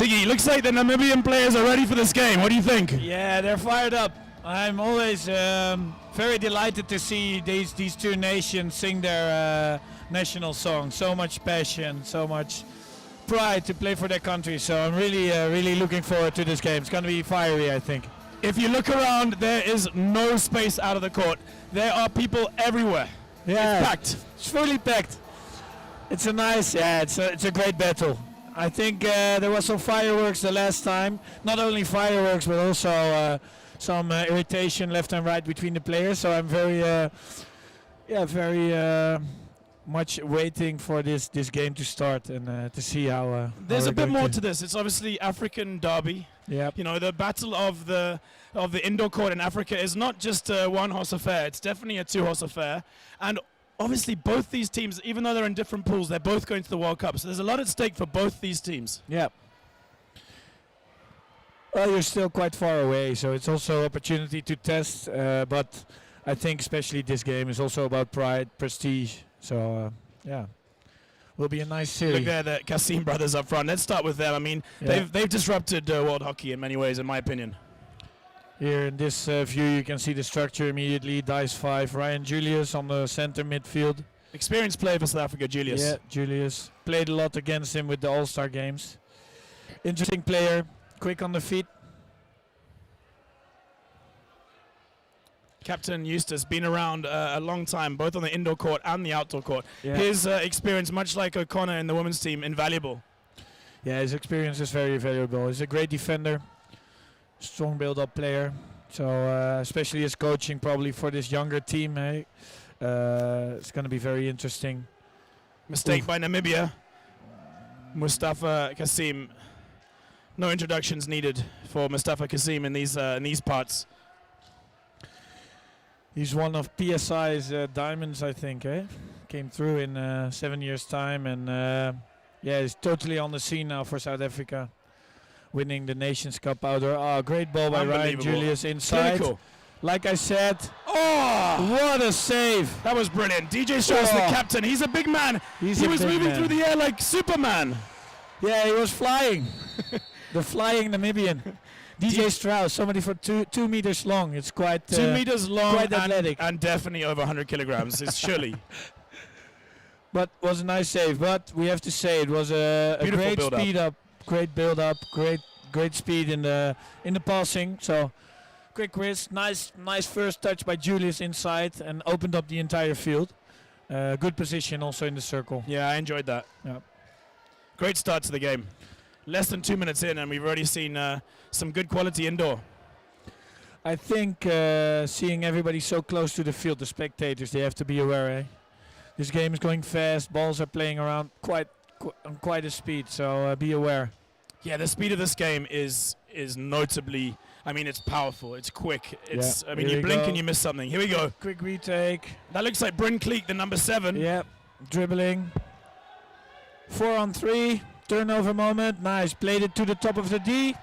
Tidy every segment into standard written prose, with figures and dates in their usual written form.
Tiggy, looks like the Namibian players are ready for this game. What do you think? Yeah, they're fired up. I'm always very delighted to see these two nations sing their national song. So much passion, so much pride to play for their country. So I'm really looking forward to this game. It's going to be fiery, I think. If you look around, there is no space out of the court. There are people everywhere. Yeah, it's packed. It's fully packed. It's a nice, it's a great battle. I think there was some fireworks the last time. Not only fireworks, but also some irritation left and right between the players. So I'm very much waiting for this game to start and to see how. There's how a bit more to this. It's obviously African derby. Yeah. You know, the battle of the indoor court in Africa is not just a one-horse affair. It's definitely a two-horse affair. And obviously, both these teams, even though they're in different pools, they're both going to the World Cup. So there's a lot at stake for both these teams. Yeah. Well, you're still quite far away, so it's also an opportunity to test. But I think especially this game is also about pride, prestige. So, yeah. Will be a nice series. Look there, the Kassim brothers up front. Let's start with them. I mean, they've disrupted world hockey in many ways, in my opinion. Here in this view, you can see the structure immediately. Dice 5, Ryan Julius on the center midfield. Experienced player for South Africa, Julius. Yeah, Julius. Played a lot against him with the All-Star games. Interesting player, quick on the feet. Captain Eustace, been around a long time, both on the indoor court and the outdoor court. Yeah. His experience, much like O'Connor in the women's team, invaluable. Yeah, his experience is very valuable. He's a great defender, strong build-up player. So especially his coaching probably for this younger team, it's going to be very interesting. Mistake by Namibia. Mustafa Kassim. No introductions needed for Mustafa Kassim in these parts. He's one of PSI's diamonds, I think. Came through in 7 years' time, and yeah, he's totally on the scene now for South Africa, winning the Nations Cup outdoor. Oh, great ball by Ryan Julius inside. Clinical. Like I said, oh, what a save! That was brilliant. DJ Strauss, the captain, he's a big man. He was moving through the air like Superman. Yeah, he was flying. The flying Namibian. DJ Strauss, somebody for 2 meters long. It's quite 2 meters long, quite athletic, and definitely over 100 kilograms. It's surely. But was a nice save. But we have to say it was a great speed up, great build up, great speed in the passing. So quick wrist, nice first touch by Julius inside and opened up the entire field. Good position also in the circle. Yeah, I enjoyed that. Yeah. Great start to the game. Less than 2 minutes in, and we've already seen some good quality indoor. I think seeing everybody so close to the field, the spectators, they have to be aware. This game is going fast. Balls are playing around on quite a speed, so be aware. Yeah, the speed of this game is notably. I mean, it's powerful. It's quick. It's. Yeah. I mean, you blink and you miss something. Here we go. Quick retake. That looks like Bryn Cleek, the number 7. Yeah, dribbling. 4-on-3. Turnover moment. Nice. Played it to the top of the D.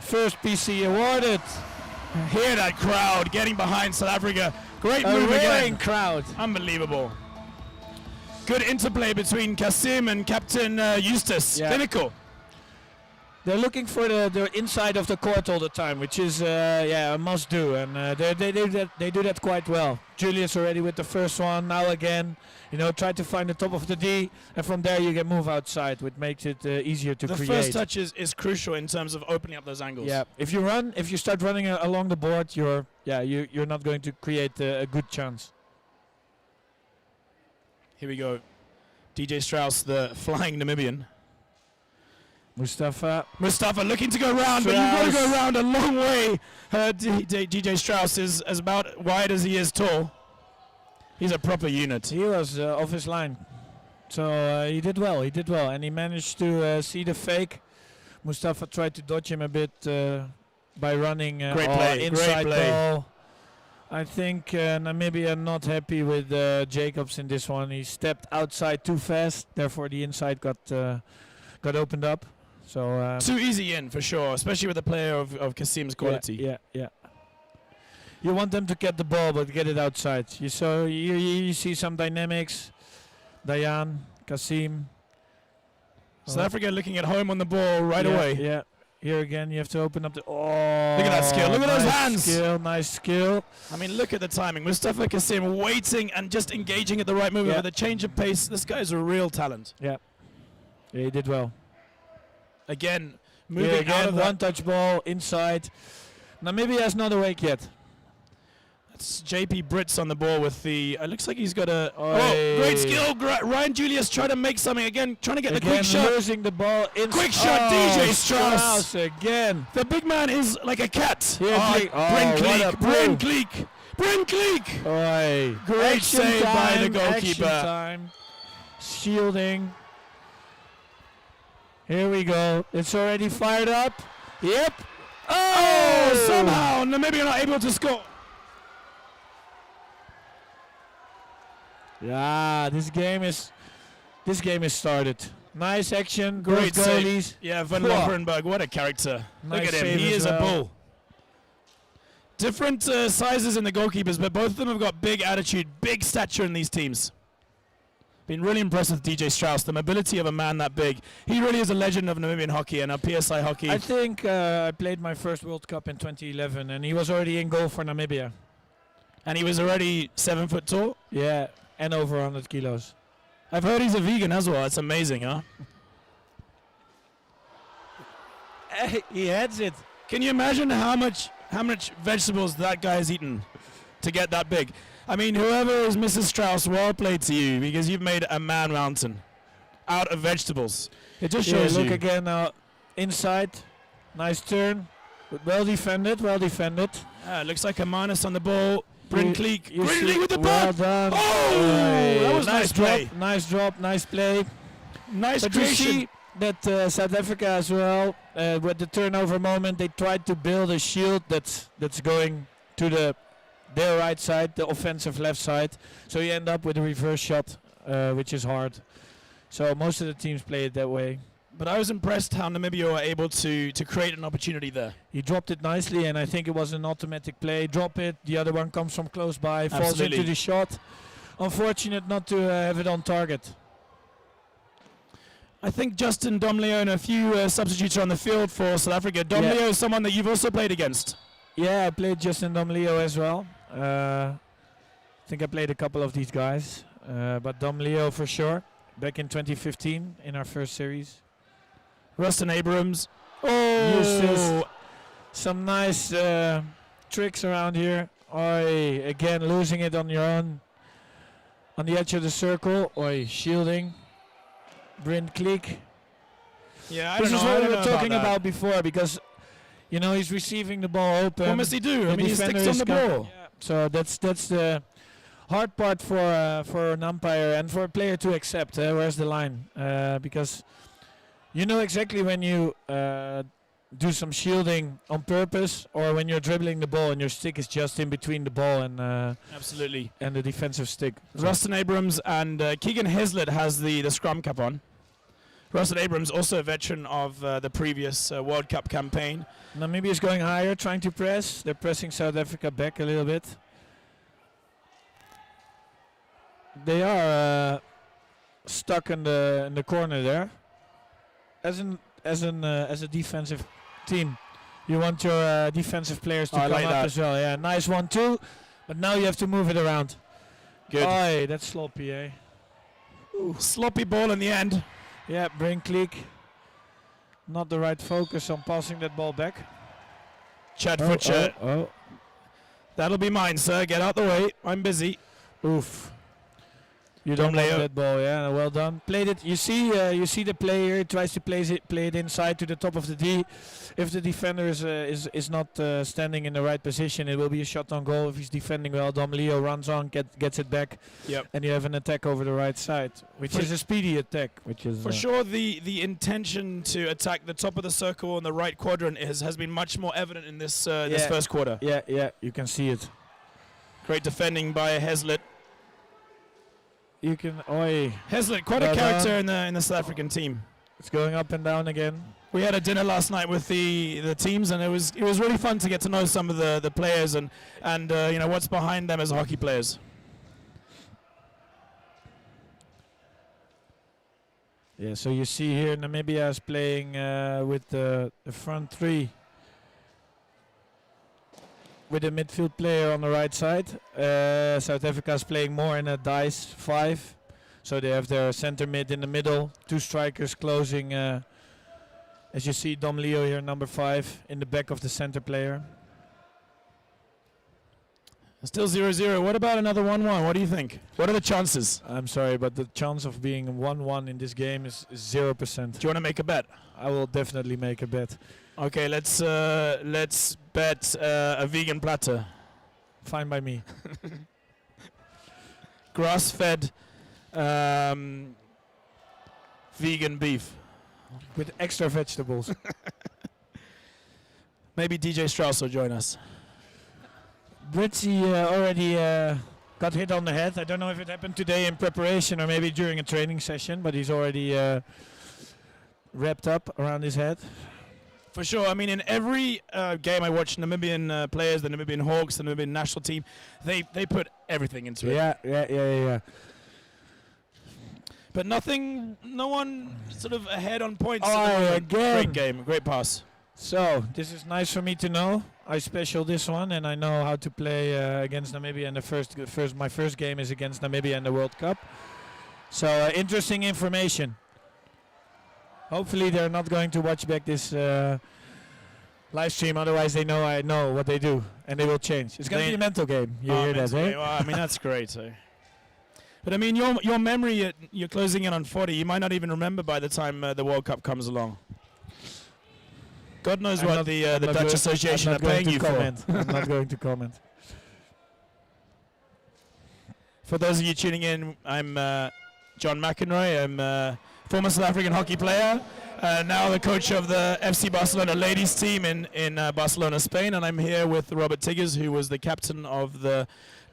First PC awarded. Hear that crowd getting behind South Africa. Great move again. Crowd. Unbelievable. Good interplay between Kassim and Captain Eustace. Yeah. Clinical. They're looking for the inside of the court all the time, which is a must do, and they do that quite well. Julius already with the first one. Now again, try to find the top of the D, and from there you can move outside, which makes it easier to create. The first touch is crucial in terms of opening up those angles. Yeah, if you start running along the board, you're not going to create a good chance. Here we go. DJ Strauss, the flying Namibian. Mustafa looking to go round, but you've got to go round a long way. DJ Strauss is as about wide as he is tall. He's a proper unit. He was off his line. So he did well, and he managed to see the fake. Mustafa tried to dodge him a bit by running inside ball. I think Namibia not happy with Jacobs in this one. He stepped outside too fast, therefore the inside got opened up. So too easy in for sure, especially with a player of Kassim's quality. Yeah. You want them to get the ball, but get it outside. You see some dynamics. Dayan, Kassim, South Africa looking at home on the ball right yeah, away. Yeah. Here again, you have to open up the. Oh, look at that skill! Look at those hands! Nice skill. I mean, look at the timing. Mustafa Kasim waiting and just engaging at the right moment with a change of pace. This guy's a real talent. Yeah, he did well. Again, moving out of that. One-touch ball inside. Namibia is not awake yet. It's JP Brits on the ball with the. It looks like he's got a. Great skill! Ryan Julius trying to make something again, trying to get the quick shot. Losing the ball. Quick shot, DJ Strauss again. The big man is like a cat. Bryn Cleek. Great Action save by the goalkeeper. Time. Shielding. Here we go. It's already fired up. Yep. Oh! Somehow Namibia not able to score. Yeah, this game is started. Nice action, great goalies. Save. Yeah, Van Loffenberg, what a character. Nice. Look at him, he is a bull. Different sizes in the goalkeepers, but both of them have got big attitude, big stature in these teams. Been really impressed with DJ Strauss, the mobility of a man that big. He really is a legend of Namibian hockey and PSI hockey. I think I played my first World Cup in 2011, and he was already in goal for Namibia. And he was already 7 foot tall? Yeah. And over 100 kilos. I've heard he's a vegan as well. That's amazing, huh? He heads it. Can you imagine how much vegetables that guy has eaten to get that big? I mean, whoever is Mrs. Strauss, well played to you, because you've made a man mountain out of vegetables. It just shows you. Look again now. Inside. Nice turn. Well defended. It looks like a minus on the ball. Bryn Cleek with the well puck. Done. Oh, that was nice play. Nice drop, nice play. Nice but creation. You see that South Africa as well, with the turnover moment, they tried to build a shield that's going to their right side, the offensive left side. So you end up with a reverse shot, which is hard. So most of the teams play it that way. But I was impressed how Namibia were able to create an opportunity there. He dropped it nicely, and I think it was an automatic play. Drop it, the other one comes from close by, falls into the shot. Unfortunate not to have it on target. I think Justin Domleo and a few substitutes are on the field for South Africa. Domleo is someone that you've also played against. Yeah, I played Justin Domleo as well. I think I played a couple of these guys, but Domleo for sure. Back in 2015 in our first series. Rustin Abrams. Oh, some nice tricks around here. Oi, again losing it on your own. On the edge of the circle. Oi, shielding. Bryn Cleek. Yeah, I this don't is know. what we were talking about before, because he's receiving the ball open. What must he do? I mean, he sticks on the ball. Yeah. So that's the hard part for an umpire and for a player to accept. Where's the line? Because you know exactly when you do some shielding on purpose, or when you're dribbling the ball and your stick is just in between the ball and absolutely and the defensive stick. Rustin Abrams and Keegan Heslett has the scrum cap on. Rustin Abrams, also a veteran of the previous World Cup campaign. Namibia is going higher, trying to press. They're pressing South Africa back a little bit. They are stuck in the corner there. As a defensive team, you want your defensive players to come up as well. Yeah, nice 1-2, but now you have to move it around. Good. Oh, that's sloppy, eh? Ooh, sloppy ball in the end. Yeah, Bryn Cleek. Not the right focus on passing that ball back. Chad Futcher. That'll be mine, sir. Get out the way. I'm busy. Oof. You don't want that ball, yeah. Well done. Played it. You see the player tries to play it inside to the top of the D. If the defender is not standing in the right position, it will be a shot on goal. If he's defending well, Dom Leo runs on, gets it back, and you have an attack over the right side, which is a speedy attack. Which is for sure the intention to attack the top of the circle in the right quadrant has been much more evident in this this first quarter. Yeah, you can see it. Great defending by Heslett. You can Heslett, quite a character in the South African team. It's going up and down again. We had a dinner last night with the teams, and it was really fun to get to know some of the players and what's behind them as hockey players. Yeah, so you see here Namibia is playing with the front three. With a midfield player on the right side. South Africa is playing more in a dice 5. So they have their center mid in the middle. 2 strikers closing. As you see, Dom Leo here, number 5, in the back of the center player. Still 0-0. What about another 1-1? What do you think? What are the chances? I'm sorry, but the chance of being 1-1 in this game is 0%. Do you want to make a bet? I will definitely make a bet. Okay, let's bet a vegan platter. Fine by me. Grass-fed vegan beef. With extra vegetables. Maybe DJ Strauss will join us. Britzy already got hit on the head. I don't know if it happened today in preparation or maybe during a training session, but he's already wrapped up around his head. For sure. I mean, in every game I watch Namibian players, the Namibian Hawks, the Namibian national team, they put everything into it. Yeah. But no one sort of ahead on points. Again. Great game, great pass. So, this is nice for me to know. I special this one and I know how to play against Namibia. And my first game is against Namibia in the World Cup. So, interesting information. Hopefully they're not going to watch back this live stream, otherwise they know I know what they do and they will change. It's going to be a mental game. You hear that, eh? Well, I mean, that's great. So. But I mean, your memory, you're closing in on 40. You might not even remember by the time the World Cup comes along. God knows what the Dutch Association are paying you for. I'm not going to comment. For those of you tuning in, I'm John McEnroy. I'm former South African hockey player, now the coach of the FC Barcelona ladies team in Barcelona, Spain, and I'm here with Robert Tiggers, who was the captain of the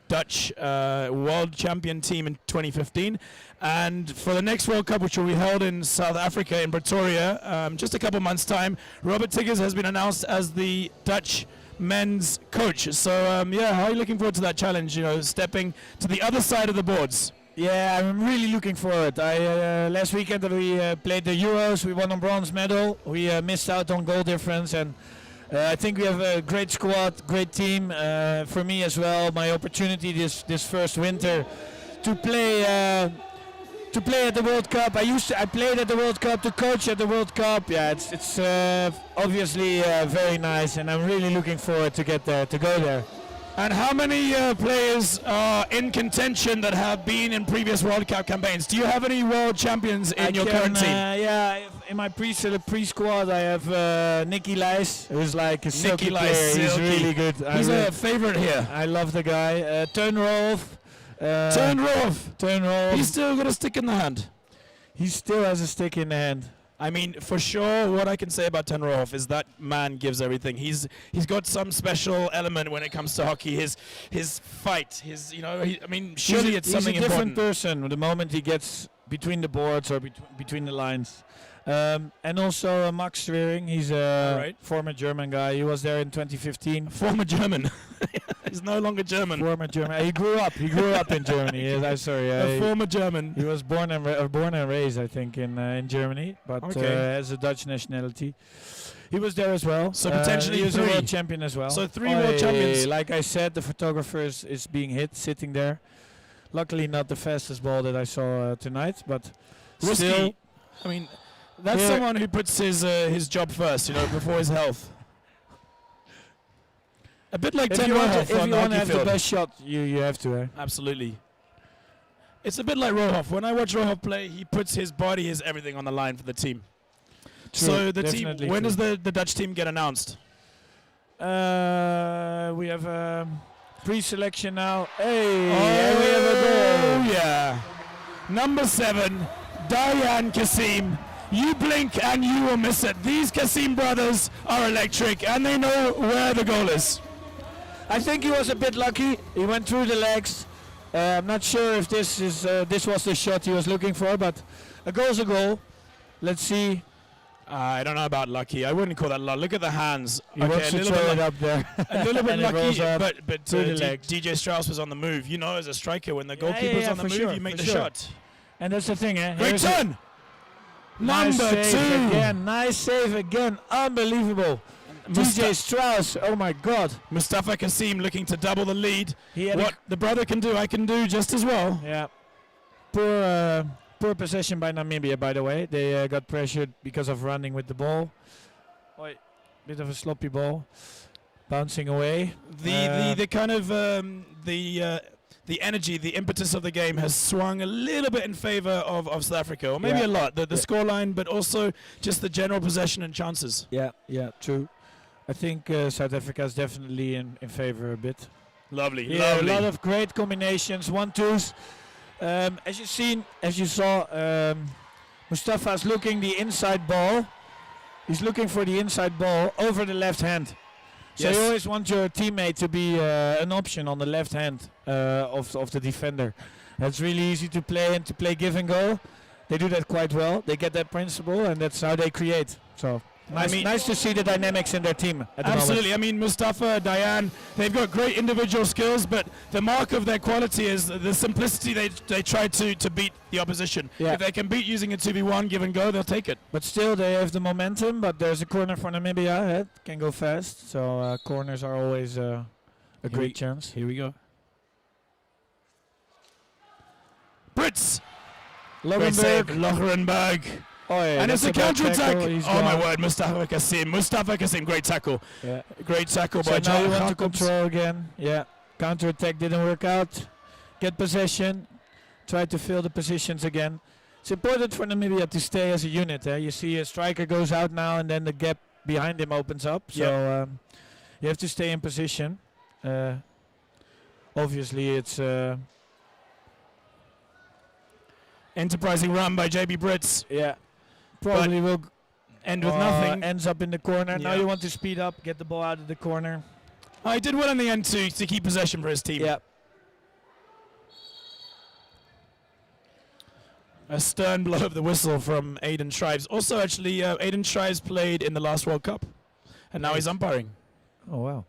Dutch world champion team in 2015. And for the next World Cup, which will be held in South Africa in Pretoria, just a couple months' time, Robert Tiggers has been announced as the Dutch men's coach. So how are you looking forward to that challenge, stepping to the other side of the boards? Yeah, I'm really looking forward. Last weekend we played the Euros, we won a bronze medal. We missed out on goal difference, and I think we have a great squad, great team. For me as well, my opportunity this first winter to play at the World Cup. I played at the World Cup, to coach at the World Cup. Yeah, it's obviously very nice, and I'm really looking forward to get there, to go there. And how many players are in contention that have been in previous World Cup campaigns? Do you have any world champions in your current team? In my pre-squad I have Nicky Leijs, who's like a silky player. He's really good. He's a favorite here. I love the guy. Teun Rolf. Teun Rolf. He's still got a stick in the hand. He still has a stick in the hand. I mean, for sure, what I can say about Teun Rolf is that man gives everything. He's got some special element when it comes to hockey. His fight, surely it's something important. He's a different person the moment he gets between the boards or between the lines. And also Max Schwering, he's a former German guy. He was there in 2015. Former German. He's no longer German. Former German. He grew up in Germany. I'm sorry. A former German. He was born and raised, I think, in Germany, but has a Dutch nationality. He was there as well. So potentially he was a world champion as well. So 3 world champions. Like I said, the photographer is being hit, sitting there. Luckily, not the fastest ball that I saw tonight, but risky. Still, I mean, that's someone who puts his job first, before his health. A bit like Teun Rolf on the hockey field. If you want to have the best shot, you have to. Eh? Absolutely. It's a bit like Rohoff. When I watch Rohoff play, he puts his body, his everything on the line for the team. True, so the team. When does the Dutch team get announced? We have pre-selection now. Hey, we have a goal. Yeah. Number 7, Diane Kassim. You blink and you will miss it. These Kassim brothers are electric and they know where the goal is. I think he was a bit lucky. He went through the legs. I'm not sure if this was the shot he was looking for, but a goal's a goal. Let's see. I don't know about lucky. I wouldn't call that lucky. Look at the hands. He wants to throw it up there. A little bit lucky, but DJ Strauss was on the move. As a striker, when the goalkeeper's on the move, you make the shot. And that's the thing, eh? Great turn! Nice Number save 2. again. Nice save again. Unbelievable. DJ Strauss. Oh my God. Mustafa Kasim looking to double the lead. He had What the brother can do, I can do just as well. Yeah. Poor possession by Namibia, by the way. They got pressured because of running with the ball. Oi, bit of a sloppy ball. Bouncing away. The kind of the energy, the impetus of the game has swung a little bit in favor of South Africa, or maybe a lot. The scoreline, but also just the general possession and chances. Yeah, true. I think South Africa is definitely in favor a bit. Lovely, yeah, lovely. A lot of great combinations, 1-2s. As you saw, Mustafa's looking the inside ball. He's looking for the inside ball over the left hand. So you always want your teammate to be an option on the left hand of the defender. That's really easy to play, and to play give and go. They do that quite well. They get that principle, and that's how they create. So nice to see the dynamics in their team at the absolutely. moment. I mean, Mustafa, Dayan, they've got great individual skills, but the mark of their quality is the simplicity they try to beat the opposition. Yeah. If they can beat using a 2v1 give and go, they'll take it. But still, they have the momentum. But there's a corner for Namibia. It can go fast. So corners are always a great chance. Here we go. Brits. Locherenberg. Oh, yeah, and it's a counter-attack. Oh gone. my word, Mustafa Kasim, great tackle. Yeah. Great tackle So by now you want to Jacobs. control again. Yeah. Counter-attack didn't work out. Get possession. Try to fill the positions again. It's important for Namibia to stay as a unit. You see a striker goes out now, and then the gap behind him opens up. So you have to stay in position. Obviously, it's... Enterprising run by JB Brits. Yeah. Probably will end with nothing. Ends up in the corner. Now Yeah. you want to speed up, get the ball out of the corner. He did well in the end to keep possession for his team. Yeah. A stern blow of the whistle from Aiden Shrives. Also, actually, Aiden Shrives played in the last World Cup, and now he's umpiring. Oh, wow.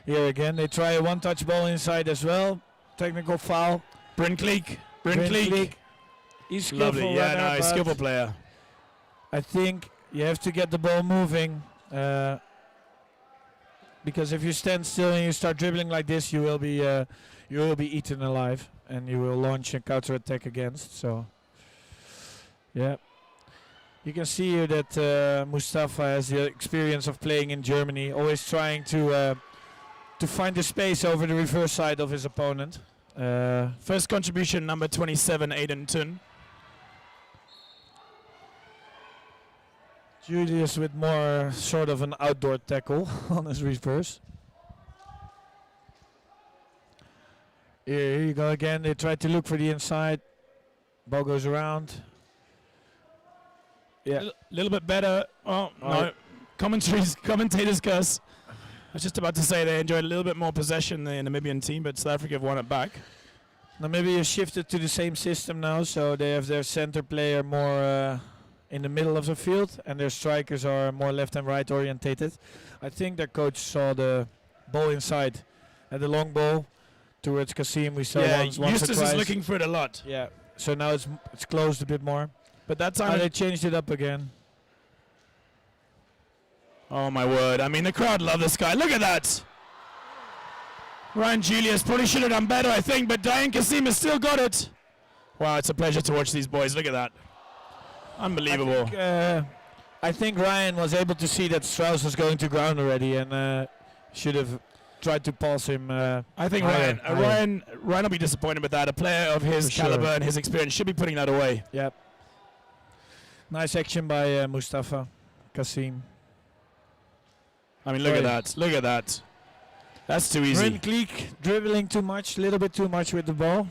Here again, they try a one-touch ball inside as well. Technical foul. Bryn Cleek. He's skillful. Lovely. Yeah, no, he's skillful player. I think you have to get the ball moving. Because if you stand still and you start dribbling like this, you will be eaten alive, and you will launch a counter-attack against. So, yeah. You can see here that Mustafa has the experience of playing in Germany, always trying to find the space over the reverse side of his opponent. First contribution, number 27, Aiden Tun. Julius with more sort of an outdoor tackle on his reverse. Here you go again. They try to look for the inside. Ball goes around. Yeah. A little bit better. Oh, no. Commentators curse. I was just about to say they enjoyed a little bit more possession than the Namibian team, but South Africa have won it back. Namibia shifted to the same system now, so they have their center player more in the middle of the field, and their strikers are more left and right orientated. I think their coach saw the ball inside, and the long ball towards Kasim. We saw once or Eustace twice. is looking for it a lot. Yeah. So now it's closed a bit more, but that time they changed it up again. Oh my word, I mean the crowd love this guy, look at that! Ryan Julius probably should have done better, I think, but Dayan Kasim has still got it. Wow, it's a pleasure to watch these boys, look at that. Unbelievable. I think Ryan was able to see that Strauss was going to ground already, and should have tried to pass him. I think Ryan will be disappointed with that. A player of his caliber and his experience should be putting that away. Yep. Nice action by Mustafa Kasim. I mean, look at that. Look at that. That's too easy. Bryn Cleek dribbling too much, a little bit too much with the ball.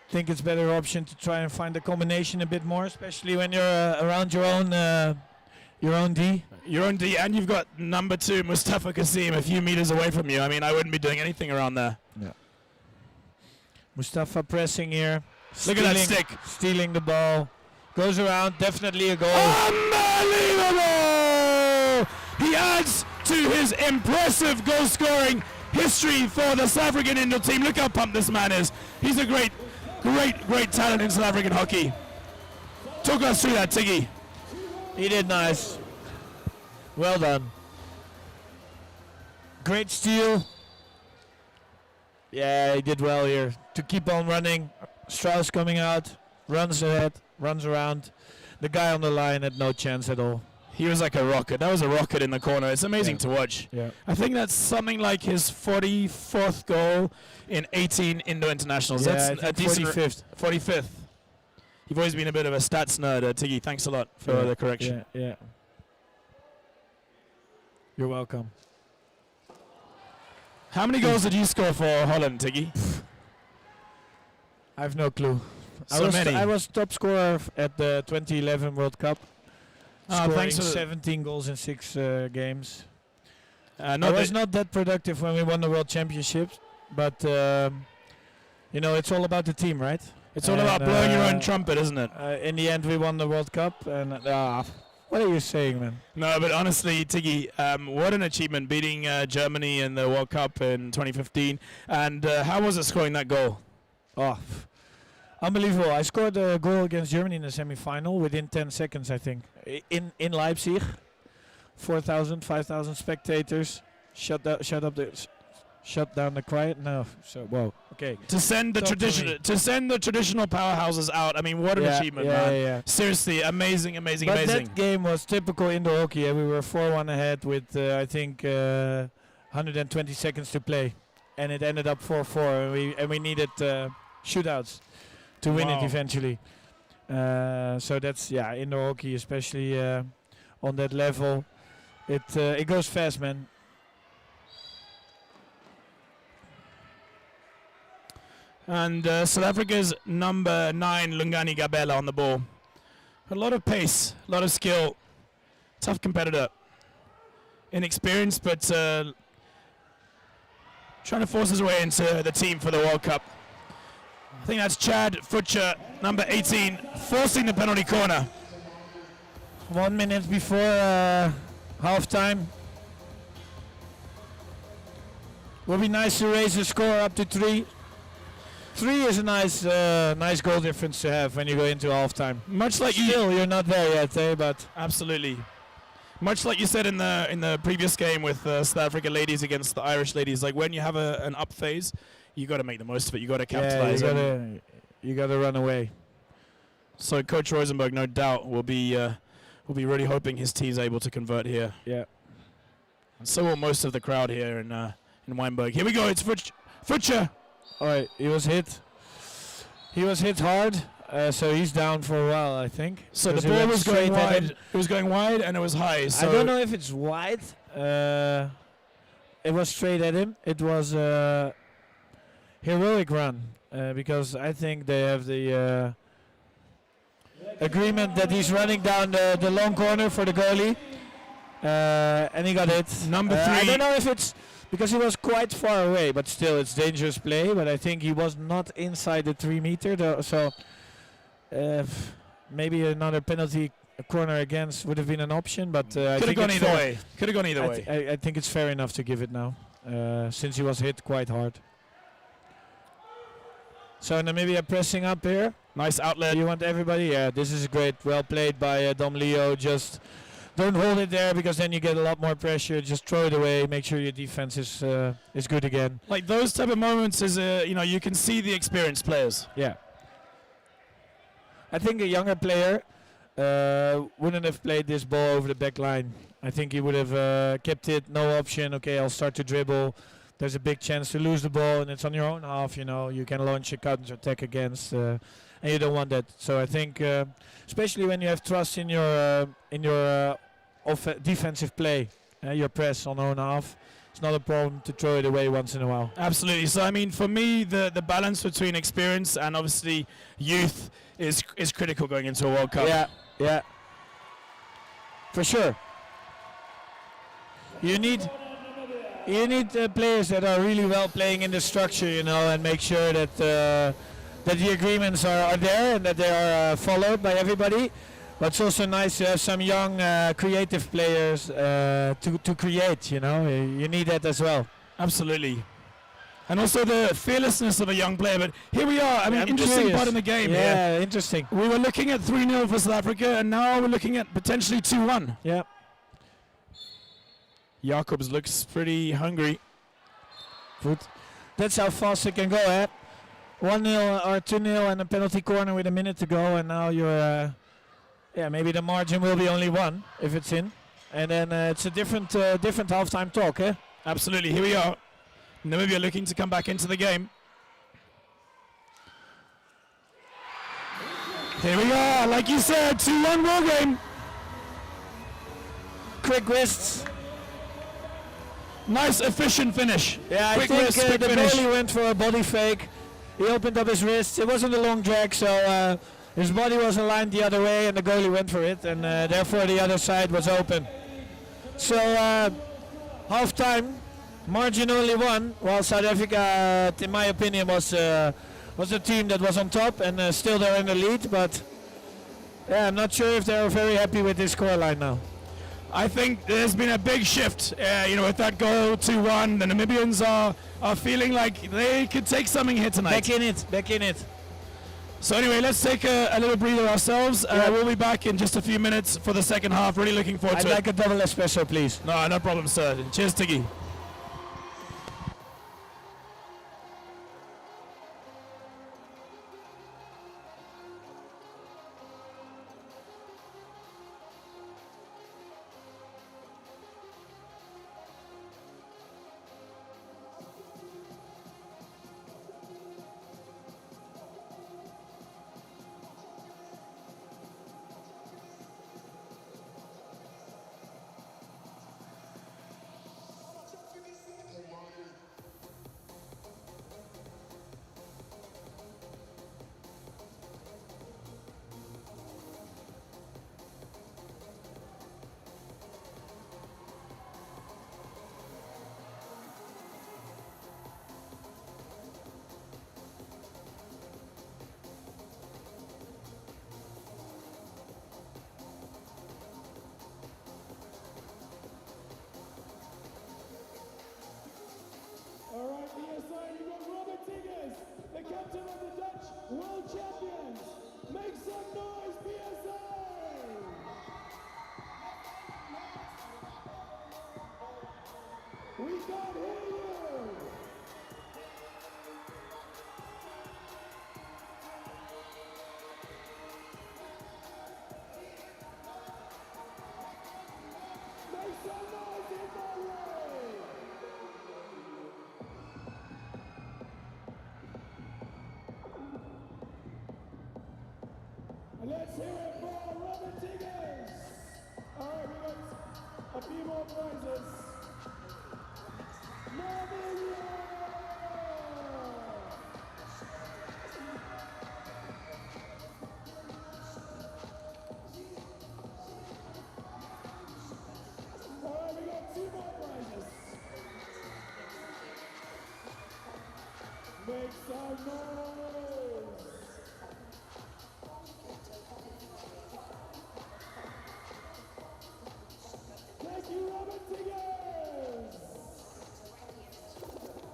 Think it's better option to try and find the combination a bit more, especially when you're around your own D. Your own D, and you've got number 2, Mustafa Kasim, a few meters away from you. I mean, I wouldn't be doing anything around there. Yeah. Mustafa pressing here. Look at that stick. Stealing the ball. Goes around, definitely a goal. Unbelievable! He adds to his impressive goal-scoring history for the South African Indoor team. Look how pumped this man is. He's a great Great talent in South African hockey. Talk us through that, Tiggy. He did nice. Well done. Great steal. Yeah, he did well here. To keep on running. Strauss coming out. Runs ahead. Runs around. The guy on the line had no chance at all. He was like a rocket. That was a rocket in the corner. It's amazing to watch. Yeah. I think that's something like his 44th goal in 18 Indo internationals. Yeah, That's a decent 45th. 45th. You've always been a bit of a stats nerd, Tiggy. Thanks a lot for the correction. Yeah. You're welcome. How many goals did you score for Holland, Tiggy? I have no clue. Many. I was top scorer at the 2011 World Cup. Scoring Thanks for 17 goals in 6 games. I Not was not that productive when we won the World Championships, but it's all about the team, right? It's all about blowing your own trumpet, isn't it? In the end, we won the World Cup, and what are you saying, man? No, but honestly, Tiggy, what an achievement beating Germany in the World Cup in 2015. And how was it scoring that goal? Oh, unbelievable. I scored a goal against Germany in the semi-final within 10 seconds, I think. In Leipzig, 4,000, 5,000 spectators. Shut down the quiet. No, so whoa. Okay. To send the traditional powerhouses out. I mean, what an achievement, man. Yeah. Seriously, amazing. But that game was typical indoor hockey. We were 4-1 ahead with I think 120 seconds to play, and it ended up 4-4. And we needed shootouts to win it eventually. So that's indoor hockey, especially on that level. It goes fast, man. And South Africa's number 9, Lungani Gabela, on the ball. A lot of pace, a lot of skill. Tough competitor. Inexperienced, but trying to force his way into the team for the World Cup. I think that's Chad Futcher, number 18, forcing the penalty corner. 1 minute before half-time. Would be nice to raise the score up to 3. 3 is a nice goal difference to have when you go into halftime. Much like you're not there yet, but absolutely. Much like you said in the previous game with South Africa ladies against the Irish ladies, like when you have an up phase, you got to make the most of it. You got to capitalize. You got to run away. So Coach Rosenberg, no doubt, will be really hoping his team's able to convert here. Yeah. And so will most of the crowd here in Weinberg. Here we go. It's Futcher. All right, he was hit. He was hit hard, so he's down for a while, I think. So the ball was going wide. It was going wide and it was high. So I don't know if it's wide. It was straight at him. It was a heroic run because I think they have the agreement that he's running down the long corner for the goalie, and he got it. Number 3. I don't know if it's because he was quite far away, but still it's dangerous play. But I think he was not inside the 3 meter, so maybe another penalty corner against would have been an option. But I could have gone either way. Could have gone either way. I think it's fair enough to give it now, since he was hit quite hard. So Namibia pressing up here. Nice outlet. You want everybody? Yeah, this is great. Well played by Dom Leo. Just don't hold it there because then you get a lot more pressure. Just throw it away. Make sure your defense is good again. Like those type of moments is you can see the experienced players. Yeah. I think a younger player wouldn't have played this ball over the back line. I think he would have kept it, no option. Okay, I'll start to dribble. There's a big chance to lose the ball, and it's on your own half. You can launch a counter attack against, and you don't want that. So I think, especially when you have trust in your defensive play, your press on own half, it's not a problem to throw it away once in a while. Absolutely. So I mean, for me, the balance between experience and obviously youth is critical going into a World Cup. Yeah. For sure. You need players that are really well playing in the structure, and make sure that the agreements are there and that they are followed by everybody. But it's also nice to have some young, creative players to create. You need that as well. Absolutely. And also the fearlessness of a young player. But here we are. I mean, interesting part in the game. Yeah, interesting. We were looking at 3-0 for South Africa, and now we're looking at potentially 2-1. Yeah. Jacobs looks pretty hungry. Good. That's how fast it can go, eh? 1-0 or 2-0 and a penalty corner with a minute to go, and now you're, maybe the margin will be only 1 if it's in, and then it's a different halftime talk, eh? Absolutely. Here we are. Namibia looking to come back into the game. Here we are, like you said, 2-1 ball game. Quick wrists. Nice, efficient finish. Yeah, quick I think wrist, quick the finish. goalie went for a body fake. He opened up his wrists. It wasn't a long drag, so his body was aligned the other way, and the goalie went for it, and therefore the other side was open. So half time, margin only 1, while South Africa, in my opinion, was a team that was on top, and still they're in the lead. But I'm not sure if they're very happy with this scoreline now. I think there's been a big shift, with that goal 2-1. The Namibians are feeling like they could take something here tonight. Back in it. So anyway, let's take a little breather ourselves. We'll be back in just a few minutes for the second half. Really looking forward to it. I'd like a double espresso, please. No problem, sir. Cheers, Tiggy. The captain of the Dutch world champions. Make some noise, PSA! We can't hear you! Make some noise in Norway! Let's hear it for Robert Tigges! Alright, we got a few more prizes. Namibia! Alright, we got 2 more prizes. Make some noise! Thank you, Robert Tigges!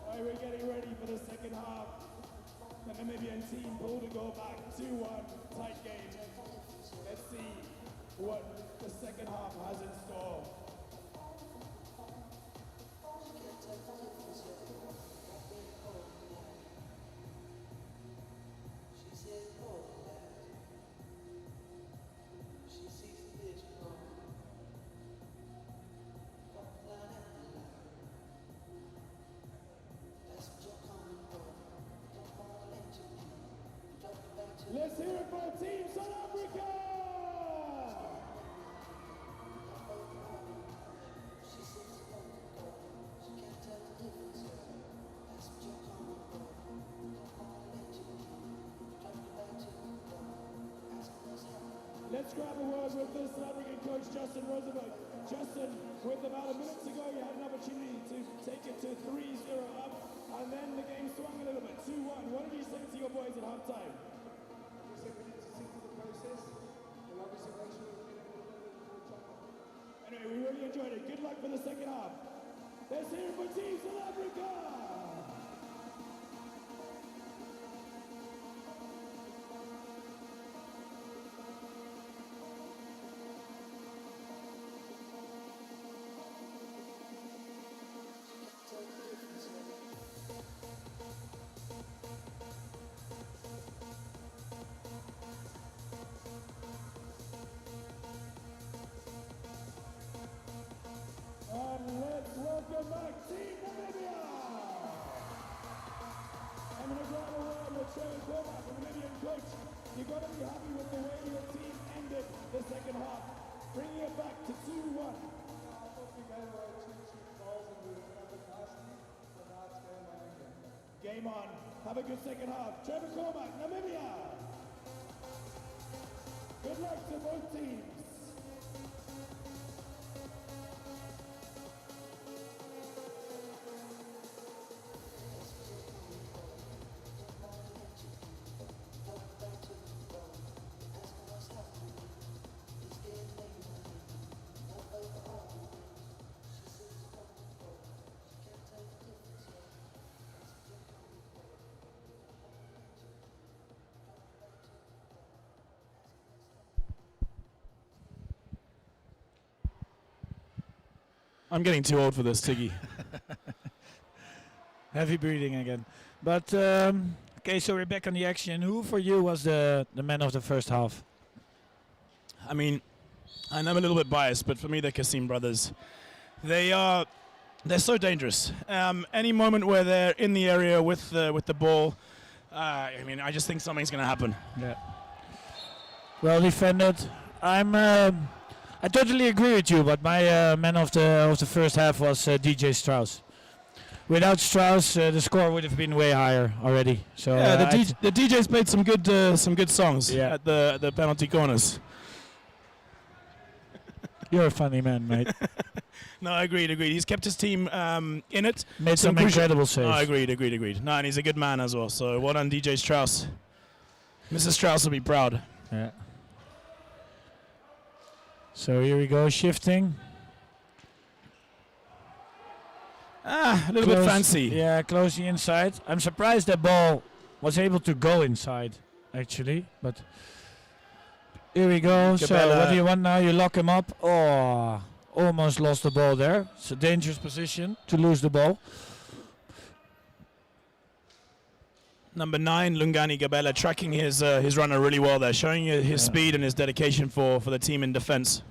Alright, we're getting ready for the second half. The Namibian team pulled to go back 2-1, tight game. Let's see what the second half has in store. Let's hear it for Team South Africa! Let's grab a word with the South African coach, Justin Rosenberg. Justin, with about a minute to go, you had an opportunity to take it to 3-0 up, and then the game swung a little bit, 2-1. What did you say to your boys at halftime? Anyway, we really enjoyed it. Good luck for the second half. Let's hear it for Team South Africa! to 2-1. Game on. Have a good second half. Trevor Cormack, Namibia. Good luck to both teams. I'm getting too old for this, Tiggy. Heavy breathing again. But, okay, so we're back on the action. Who for you was the man of the first half? I mean, I'm a little bit biased, but for me, the Kassim brothers, they're so dangerous. Any moment where they're in the area with the ball, I mean, I just think something's going to happen. Yeah. Well defended. I totally agree with you, but my man of the first half was DJ Strauss. Without Strauss, the score would have been way higher already. So yeah, the DJ's played some good songs at the penalty corners. You're a funny man, mate. No, agreed. He's kept his team in it. Made some incredible saves. No, agreed. No, and he's a good man as well. So well done, DJ Strauss. Mrs. Strauss will be proud. Yeah. So here we go, shifting. A little bit fancy. Yeah, close the inside. I'm surprised that ball was able to go inside, actually. But here we go. So what do you want now? You lock him up. Oh, almost lost the ball there. It's a dangerous position to lose the ball. Number 9, Lungani Gabela, tracking his runner really well there, showing his speed and his dedication for the team in defense.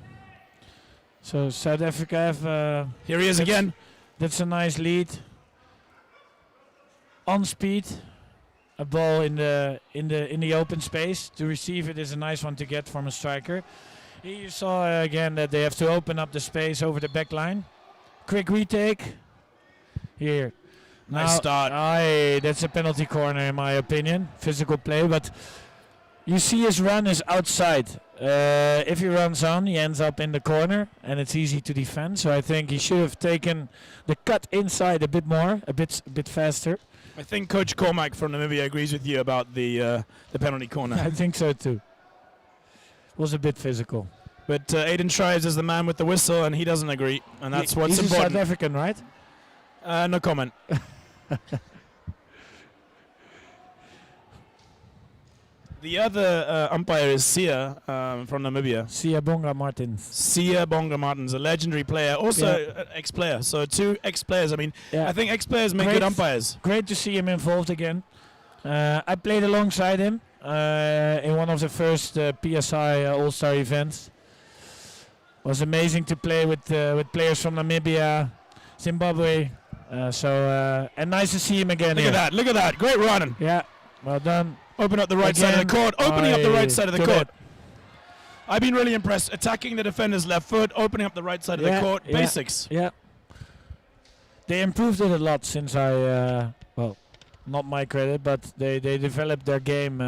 So South Africa have... Here he is again. That's a nice lead. On speed, a ball in the open space. To receive it is a nice one to get from a striker. Here you saw again that they have to open up the space over the back line. Quick retake. Here. Nice start. That's a penalty corner in my opinion. Physical play, but you see his run is outside. If he runs on, he ends up in the corner, and it's easy to defend. So I think he should have taken the cut inside a bit more, a bit faster. I think Coach Cormack from Namibia agrees with you about the penalty corner. I think so too. Was a bit physical. But Aiden Shrives is the man with the whistle, and he doesn't agree, and that's what's he's important. South African, right? No comment. The other umpire is Sia from Namibia. Sia Bonga Martins. Sia Bonga Martins, a legendary player, also an ex-player. So 2 ex-players. I mean, I think ex-players make good umpires. Great to see him involved again. I played alongside him in one of the first PSI All-Star events. It was amazing to play with players from Namibia, Zimbabwe. And nice to see him again. Look at that. Great running. Yeah, well done. Open up the right side of the court. Opening up the right side of the court. I've been really impressed. Attacking the defender's left foot, opening up the right side of the court. Basics. Yeah. They improved it a lot since I, not my credit, but they developed their game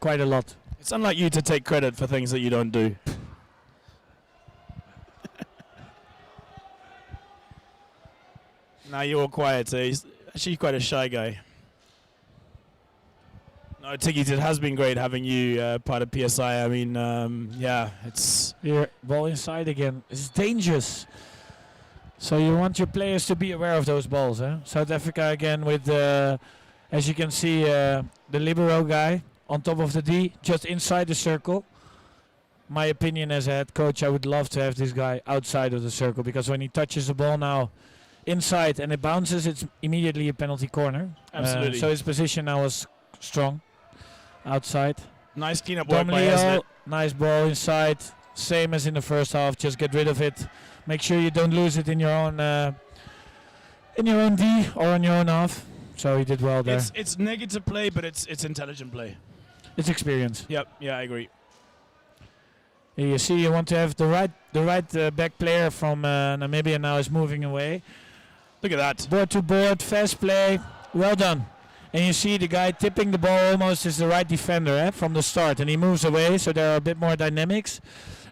quite a lot. It's unlike you to take credit for things that you don't do. Now you're all quiet. He's actually quite a shy guy. No, Tiggies, it has been great having you part of PSI. I mean, it's... Here, ball inside again. It's dangerous. So you want your players to be aware of those balls, eh? South Africa again with, as you can see, the libero guy on top of the D, just inside the circle. My opinion as a head coach, I would love to have this guy outside of the circle, because when he touches the ball now inside and it bounces, it's immediately a penalty corner. Absolutely. So his position now is strong. Outside. Nice clean-up work by Eslet. Nice ball inside. Same as in the first half. Just get rid of it. Make sure you don't lose it in your own D or on your own half. So he did well there. It's negative play, but it's intelligent play. It's experience. Yep. Yeah, I agree. You see, you want to have the right back player from Namibia now is moving away. Look at that. Board to board, fast play, well done. And you see the guy tipping the ball almost is the right defender from the start, and he moves away, so there are a bit more dynamics.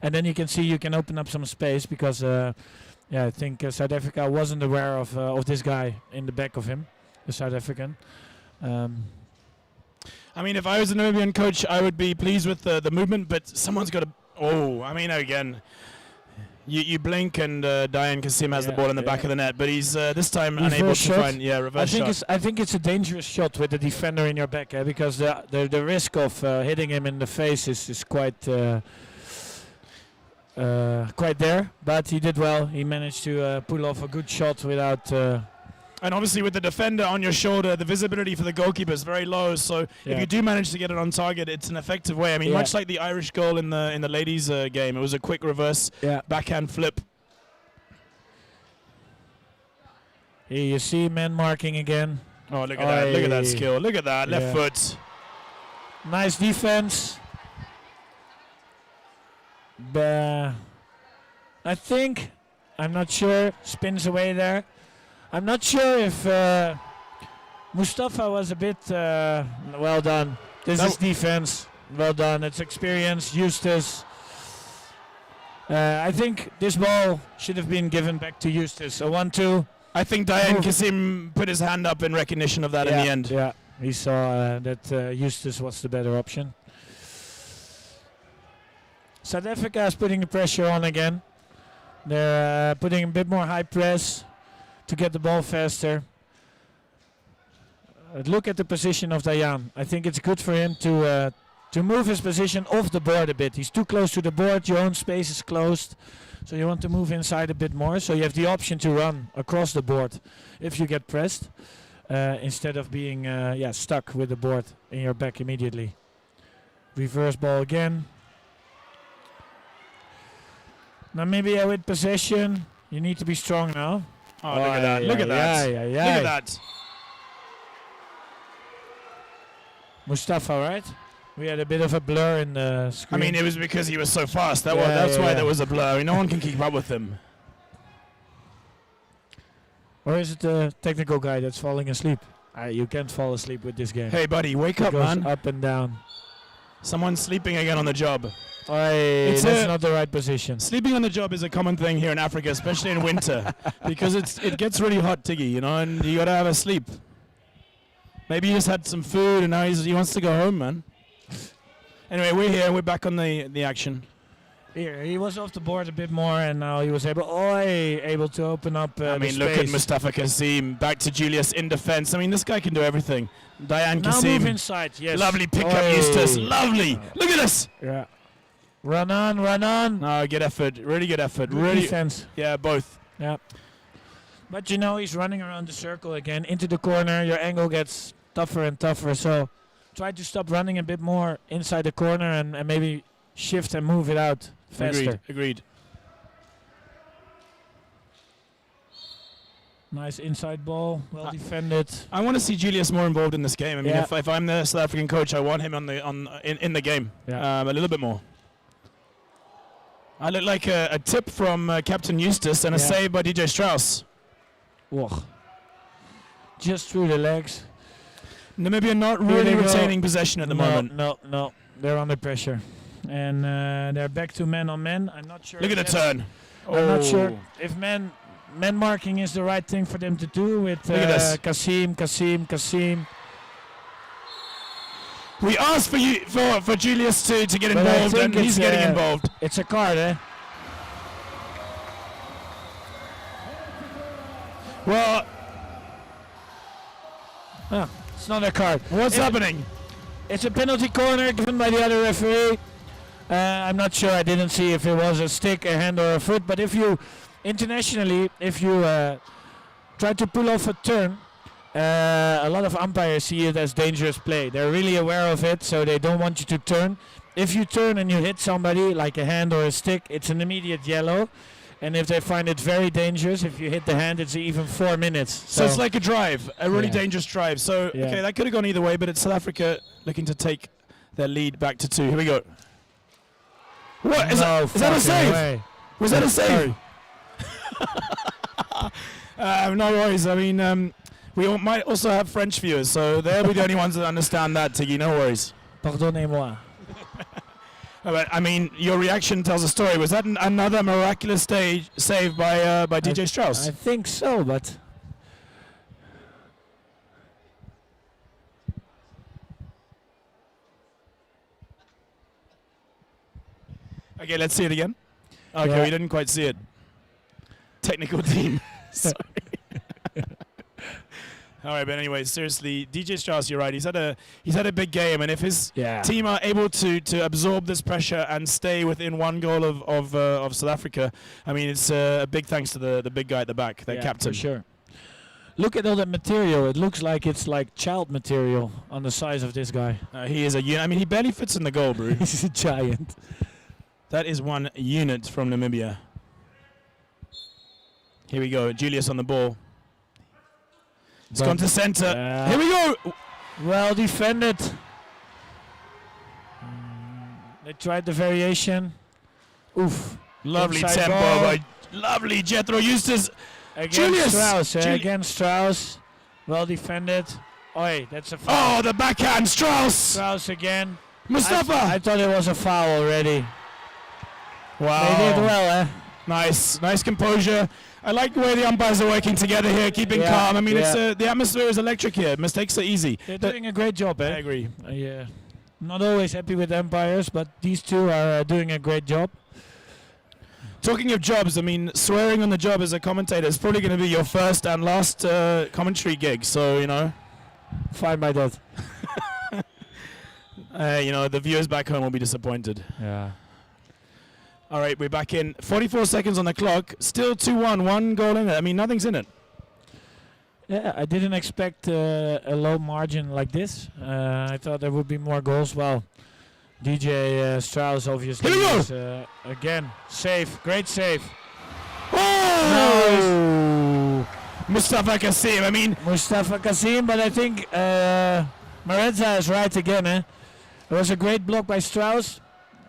And then you can see you can open up some space because, I think South Africa wasn't aware of this guy in the back of him, the South African. I mean, if I was a Namibian coach, I would be pleased with the movement, but someone's got to. Oh, I mean, again, you blink and Diane Kasim has the ball in the back of the net, but he's this time unable to find reverse shot. I think it's a dangerous shot with the defender in your back, because the risk of hitting him in the face is quite there. But he did well. He managed to pull off a good shot without. And obviously with the defender on your shoulder, the visibility for the goalkeeper is very low. So if you do manage to get it on target, it's an effective way. I mean, much like the Irish goal in the ladies' game, it was a quick reverse backhand flip. Here you see men marking again. Oh, look at that! Look at that skill! Look at that left foot. Nice defense. I think, I'm not sure, spins away there. I'm not sure if Mustafa was a bit well done. This is defense. Well done. It's experience. Eustace. I think this ball should have been given back to Eustace. A 1-2. I think Diane Kasim put his hand up in recognition of that in the end. Yeah, he saw that Eustace was the better option. South Africa is putting the pressure on again. They're putting a bit more high press to get the ball faster. Look at the position of Dayan. I think it's good for him to move his position off the board a bit. He's too close to the board. Your own space is closed, so you want to move inside a bit more. So you have the option to run across the board if you get pressed, instead of being stuck with the board in your back immediately. Reverse ball again. Namibia with possession. You need to be strong now. Oh, look at that. Look at that. Look at that. Mustafa, right? We had a bit of a blur in the screen. I mean, it was because he was so fast. That's why there was a blur. I mean, no one can keep up with him. Or is it the technical guy that's falling asleep? You can't fall asleep with this game. Hey, buddy, wake up, man. Up and down. Someone's sleeping again on the job. That's not the right position. Sleeping on the job is a common thing here in Africa, especially in winter, because it gets really hot, Tiggy, and you gotta have a sleep. Maybe he just had some food and now he wants to go home, man. Anyway, we're here. We're back on the action. Here, he was off the board a bit more, and now he was able to open up. I mean, look at Mustafa Kasim. Back to Julius in defense. I mean, this guy can do everything. Diane Kasim. Now move inside. Yes. Lovely pick up, Eustace. Lovely. Look at this. Yeah. Run on, run on. No, good effort. Really good effort. Really defense. Yeah, both. Yeah. But he's running around the circle again into the corner. Your angle gets tougher and tougher. So try to stop running a bit more inside the corner and maybe shift and move it out faster. Agreed. Nice inside ball, well defended. I want to see Julius more involved in this game. I mean, if I'm the South African coach, I want him in the game a little bit more. I look like a tip from Captain Eustace and a save by DJ Strauss. Whoa. Just through the legs. Namibia not really retaining possession at the moment. No. They're under pressure. And they're back to man on man. I'm not sure. Look at the turn. I'm not sure if man marking is the right thing for them to do with Kasim. We asked for Julius to get involved, and he's getting involved. It's a card, eh? Well, it's not a card. What's happening? It's a penalty corner given by the other referee. I'm not sure. I didn't see if it was a stick, a hand, or a foot. But if you try to pull off a turn, a lot of umpires see it as dangerous play. They're really aware of it, so they don't want you to turn. If you turn and you hit somebody, like a hand or a stick, it's an immediate yellow. And if they find it very dangerous, if you hit the hand, it's even 4 minutes. So it's like a drive, a really dangerous drive. So, okay, that could have gone either way, but it's South Africa looking to take their lead back to 2. Here we go. What? Is that a save? Way. Was that a save? No worries. I mean, we might also have French viewers, so they'll be the only ones that understand that, Tiggy. No worries. Pardonnez-moi. But I mean, your reaction tells a story. Was that another miraculous save by DJ Strauss? I think so, but Okay, let's see it again. Okay, Yeah. we didn't quite see it. Technical team. Sorry. All right, but anyway, seriously, DJ Strauss, you're right. He's had a big game, and if his team are able to absorb this pressure and stay within one goal of South Africa, I mean, it's a big thanks to the big guy at the back, their captain. For sure. Look at all that material. It looks like it's like child material on the size of this guy. He is a unit. I mean, he barely fits in the goal, bro. He's a giant. That is one unit from Namibia. Here we go. Julius on the ball. It's gone to center. Here we go. Well defended. They tried the variation. Oof. Lovely Inside tempo ball. by lovely Jethro Eustace. Against Julius. Strauss. Against Strauss. Well defended. Oi, that's a foul. Oh, the backhand. Strauss. Strauss again. Mustafa. I thought it was a foul already. Wow. They did well, eh? Nice composure. I like the way the umpires are working together here, keeping calm. I mean, it's the atmosphere is electric here. Mistakes are easy. They're doing a great job, eh? I agree. I'm not always happy with umpires, but these two are doing a great job. Talking of jobs, I mean, swearing on the job as a commentator is probably going to be your first and last commentary gig. So, you know. Fine by that. You know, the viewers back home will be disappointed. Yeah. All right, we're back in. 44 seconds on the clock. Still 2-1, one goal in it. I mean, nothing's in it. Yeah, I didn't expect a low margin like this. I thought there would be more goals. Well, DJ Strauss obviously is, again, save, great save. Oh! Mustafa Kasim, I mean. Mustafa Kasim, but I think Marenza is right again. It was a great block by Strauss.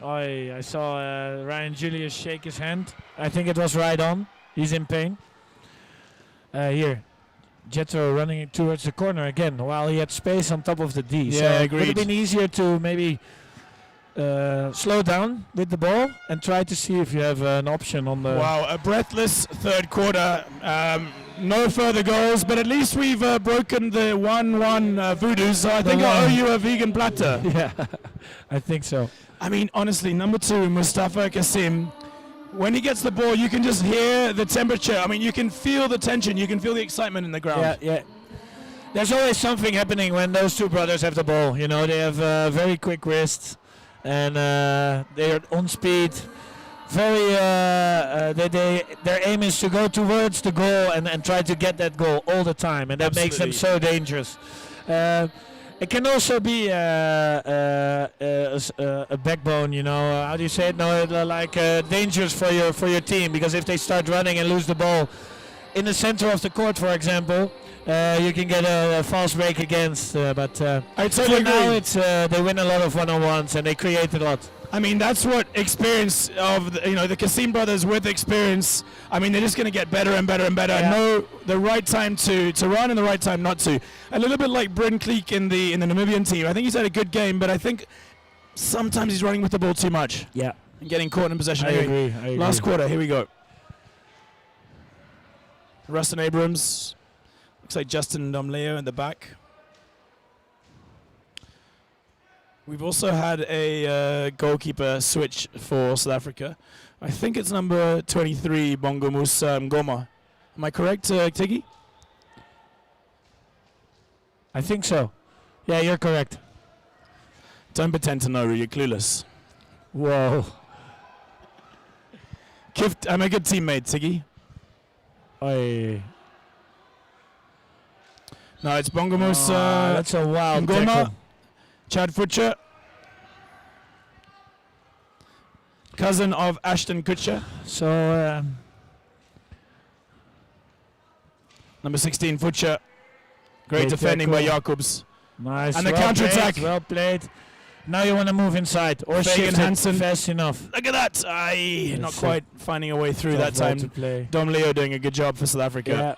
I saw Ryan Julius shake his hand. I think it was right on. He's in pain. Here, Jethro running towards the corner again while he had space on top of the D. Yeah, so agreed. it would have been easier to maybe slow down with the ball and try to see if you have an option on the... Wow, a breathless third quarter. No further goals, but at least we've broken the 1-1 voodoo, so I think I owe you a vegan platter. Yeah, I think so. I mean, honestly, number 2, Mustafa Kasim, when he gets the ball, you can just hear the temperature. I mean, you can feel the tension. You can feel the excitement in the ground. Yeah. There's always something happening when those two brothers have the ball. You know, they have very quick wrists, and they are on speed. Very, their aim is to go towards the goal and try to get that goal all the time, and that makes them so dangerous. It can also be a backbone, you know. How do you say it? No, like dangerous for your team, because if they start running and lose the ball in the center of the court, for example, you can get a fast break against. But I totally agree. now it's they win a lot of one-on-ones and they create a lot. I mean, that's what experience of the Kasim brothers with experience. I mean, they're just going to get better and better and better. Yeah. Know the right time to run and the right time not to. A little bit like Bryn Kleek in the Namibian team. I think he's had a good game, but I think sometimes he's running with the ball too much. Yeah, And getting caught in possession. I agree. Last quarter, here we go. Rustin Abrams. Looks like Justin Domleo in the back. We've also had a goalkeeper switch for South Africa. I think it's number 23, Bongo Musa Ngoma. Am I correct, Tiggy? I think so. Yeah, you're correct. Don't pretend to know, you're clueless. Whoa. I'm a good teammate, Tiggy. Oi. No, it's Bongo Musa That's a wild Ngoma. tackle. Chad Futcher. Cousin of Ashton Kutcher. So, Number 16, Futcher. Great defending by Jacobs. nice. And the well counter-attack. played, well played. Now you want to move inside or Fagan shift it Hansen. fast enough. Look at that! Aye, not It's quite finding a way through that Tough ball time. to play. Dom Leo doing a good job for South Africa. Yeah.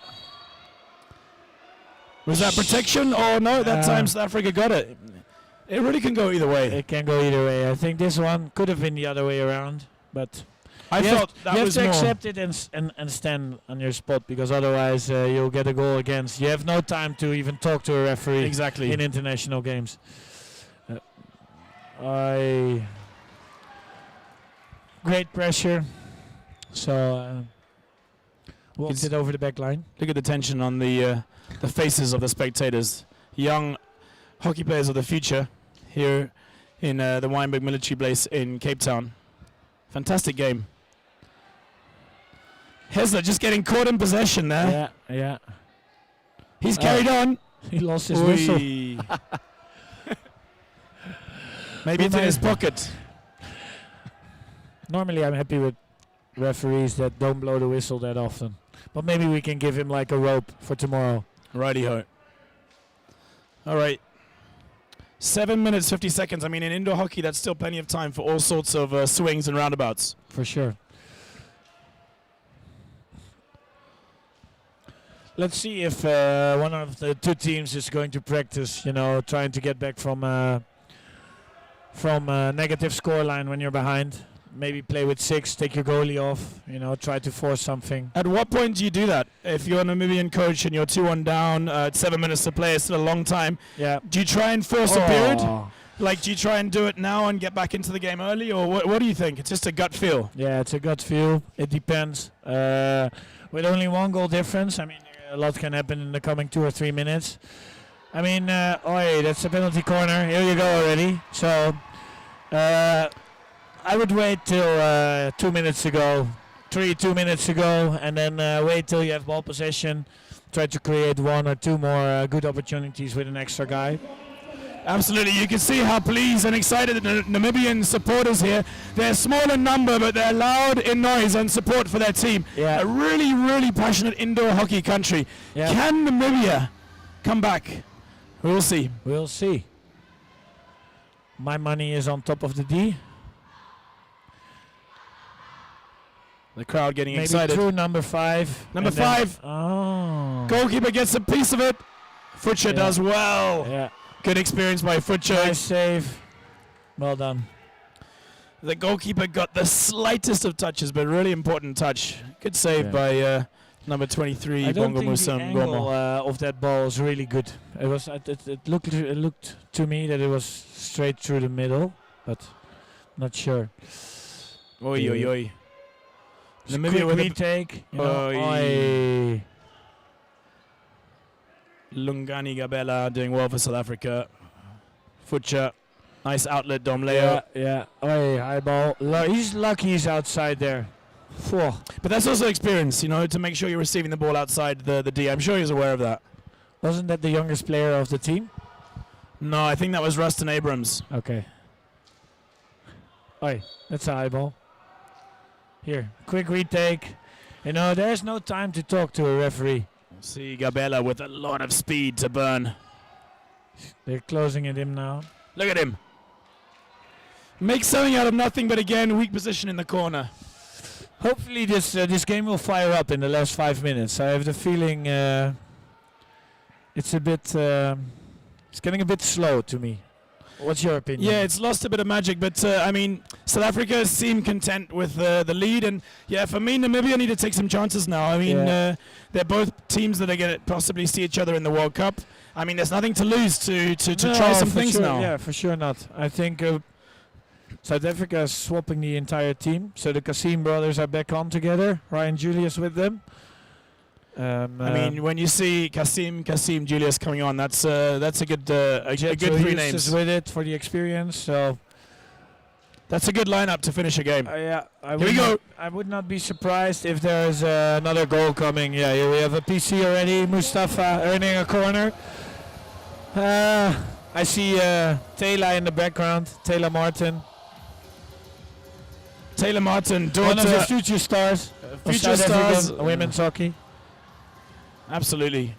Was that protection? Oh no, that Uh, time South Africa got it. It really can go either way. It can go either way. I think this one could have been the other way around, but I you felt have, that you was have to more. accept it and stand on your spot, because otherwise you'll get a goal against. You have no time to even talk to a referee Exactly. in international games. Great pressure. So walked it over the back line. Look at the tension on the faces of the spectators. Young hockey players of the future here in the Wynberg military base in Cape Town. Fantastic game. Hesler just getting caught in possession there. Yeah. He's carried on. He lost his whistle. Maybe it's in his pocket. Normally I'm happy with referees that don't blow the whistle that often. But maybe we can give him like a rope for tomorrow. Righty-ho. All right. 7 minutes, 50 seconds. I mean, in indoor hockey, that's still plenty of time for all sorts of swings and roundabouts. For sure. Let's see if one of the two teams is going to practice, trying to get back from a negative scoreline when you're behind. Maybe play with 6, take your goalie off, try to force something. At what point do you do that? If you're a Namibian coach and you're 2-1 down, 7 minutes to play, it's still a long time. Yeah. Do you try and force a period? Like, do you try and do it now and get back into the game early, or what do you think? It's just a gut feel. Yeah, it's a gut feel. It depends. With only 1 goal difference, I mean, a lot can happen in the coming 2 or 3 minutes. I mean, that's a penalty corner. Here you go already. So, I would wait till 2 minutes to go, 2 minutes to go, and then wait till you have ball possession. Try to create 1 or 2 more good opportunities with an extra guy. Absolutely. You can see how pleased and excited the Namibian supporters here. They're small in number, but they're loud in noise and support for their team. Yeah. A really, really passionate indoor hockey country. Yeah. Can Namibia come back? We'll see. We'll see. My money is on top of the D. The crowd getting Maybe excited. through number 5. Number and then- 5. Oh. Goalkeeper gets a piece of it. Futcher does well. Yeah. Good experience by Futcher. Nice save. Well done. The goalkeeper got the slightest of touches, but really important touch. Good save Yeah. by number 23, I don't Bongo think the Musam angle Gomo. of that ball is really good. It looked to me that it was straight through the middle, but not sure. Oi, oi, oi. Namibia Quick with a retake. Oi. Lungani Gabella doing well for South Africa. Futcher, nice outlet, Dom Leo. Yeah. Oi, high ball. He's lucky he's outside there. Phew. But that's also experience, to make sure you're receiving the ball outside the D. I'm sure he's aware of that. Wasn't that the youngest player of the team? No, I think that was Rustin Abrams. Okay. Oi, that's a high ball. Here, quick retake. There's no time to talk to a referee. See Gabella with a lot of speed to burn. They're closing at him now. Look at him. Makes something out of nothing, but again, weak position in the corner. Hopefully this game will fire up in the last 5 minutes. I have the feeling it's a bit, it's getting a bit slow to me. What's your opinion? Yeah, it's lost a bit of magic, but South Africa seem content with the lead, and for me, Namibia need to take some chances now. They're both teams that are going to possibly see each other in the World Cup. I mean, there's nothing to lose to try some things sure, now. Yeah, for sure not. I think South Africa is swapping the entire team, so the Kasim brothers are back on together. Ryan Julius with them. When you see Kasim, Julius coming on, that's a good good 3 names. With it for the experience, so that's a good lineup to finish a game. Here we go. I would not be surprised if there's another goal coming. Yeah, here we have a PC already. Mustafa earning a corner. I see Taylor in the background. Taylor Martin. Taylor Martin, daughter, one of the future stars. of future South stars. African women's hockey. Absolutely.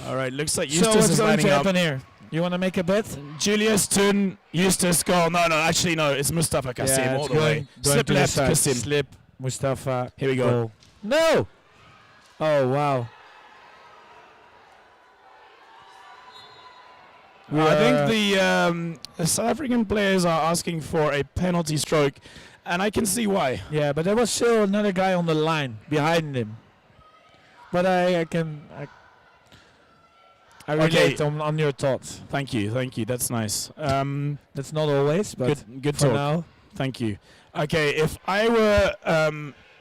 All All right, looks like So Eustace what's is going lining to up. happen here? You want to make a bet? Julius Thun, Eustace goal. No, actually no, it's Mustafa Kasim all it's the way. going Slip to the left, side. Kasim. Slip, Mustafa. Here we go. Goal. No! Oh, wow. I think the South African players are asking for a penalty stroke, and I can see why. Yeah, but there was still another guy on the line behind him. But I relate on your thoughts. Thank you. That's nice. That's not always, but good for talk. now. Thank you. Okay, if I were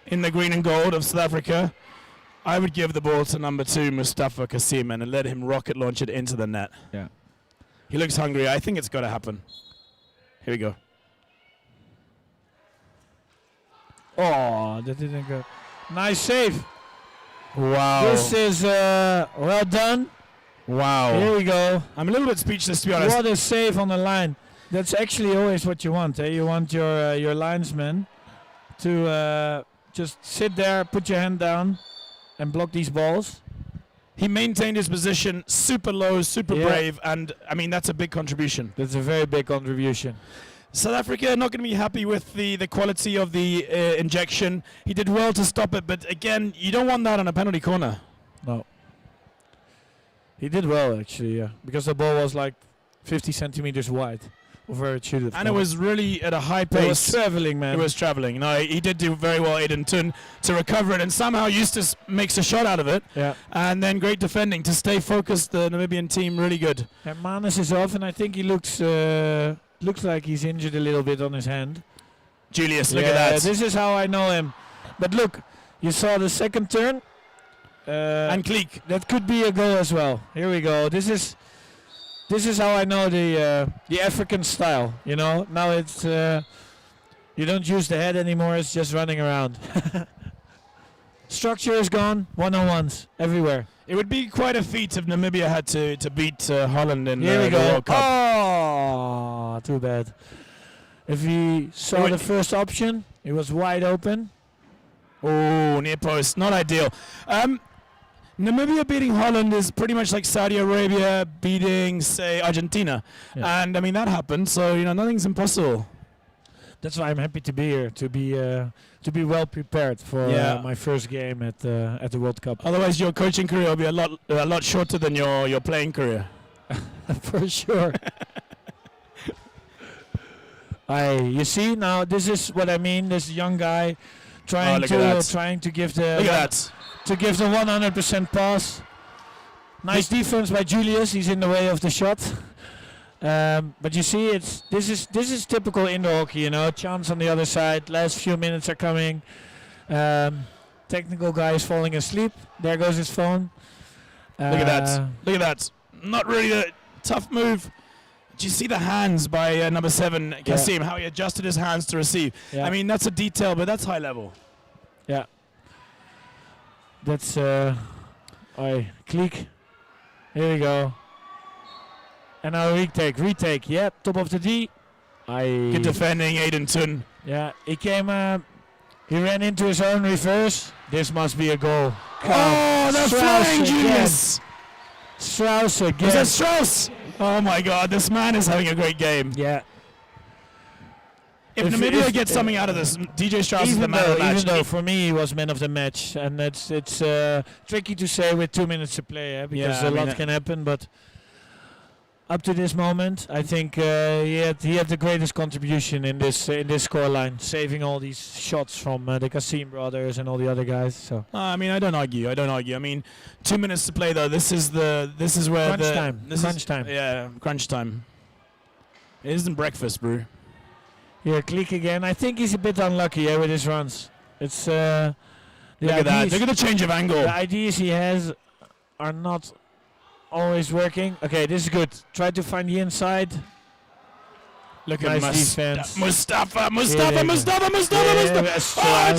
in the green and gold of South Africa, I would give the ball to number 2, Mustafa Kasim, and let him rocket launch it into the net. Yeah. He looks hungry. I think it's got to happen. Here we go. Oh, that didn't go. Nice save. Wow. This is well done. Wow. Here we go. I'm a little bit speechless, to be honest. What a save on the line. That's actually always what you want. You want your linesman to just sit there, put your hand down, and block these balls. He maintained his position super low, super brave, and I mean that's a big contribution. That's a very big contribution. South Africa not going to be happy with the quality of the injection. He did well to stop it, but again, you don't want that on a penalty corner. No. He did well actually, yeah, because the ball was like 50 centimeters wide. Where it should have And it was really at a high pace. It was traveling, man. It was traveling. No, he did do very well, Aiden Thun, to recover it, and somehow Eustace makes a shot out of it. Yeah. And then great defending to stay focused. The Namibian team really good. And Manus is off, and I think he looks like he's injured a little bit on his hand. Julius, look at that. This is how I know him. But look, you saw the second turn. And Kleek. That could be a goal as well. Here we go. This is how I know the African style. You know, now it's you don't use the head anymore. It's just running around. Structure is gone. 1-on-1s everywhere. It would be quite a feat if Namibia had to beat Holland in Here we the go. World Cup. Oh, too bad. If he saw the first option, it was wide open. Oh, near post, not ideal. Namibia beating Holland is pretty much like Saudi Arabia beating, say, Argentina. Yeah. And, I mean, that happened, so, you know, nothing's impossible. That's why I'm happy to be here, to be well prepared for my first game at the World Cup. Otherwise, your coaching career will be a lot shorter than your playing career. For sure. You see, now this is what I mean. This young guy trying to give the look at that. To give the 100% pass. Nice defense by Julius. He's in the way of the shot. But you see, this is typical indoor hockey. You know, chance on the other side. Last few minutes are coming. Technical guy is falling asleep. There goes his phone. Look at that. Look at that. Not really a tough move. Did you see the hands by number 7, Kasim? How he adjusted his hands to receive. Yeah. I mean, that's a detail, but that's high level. Yeah. That's Kleek. Here we go. And now retake. Yeah, top of the D. Good defending, Aiden Thun. Yeah, he ran into his own reverse. This must be a goal. Oh, the flying genius! Strauss again. Was that Strauss? Oh my God, this man is having a great game. Yeah. If Namibia gets something out of this, DJ Strauss is the man of the match. Even though for me he was man of the match, and it's tricky to say with 2 minutes to play, because a lot can happen. But up to this moment, I think he had the greatest contribution in this scoreline, saving all these shots from the Kasim brothers and all the other guys. So I mean, I don't argue. I mean, 2 minutes to play though. This is where crunch time. Yeah, crunch time. It isn't breakfast, bro. Here, Kleek again. I think he's a bit unlucky with his runs. It's look at that. Look at the change of angle. The ideas he has are not always working. Okay, this is good. Try to find the inside. Look nice at defense. Mustafa. Oh,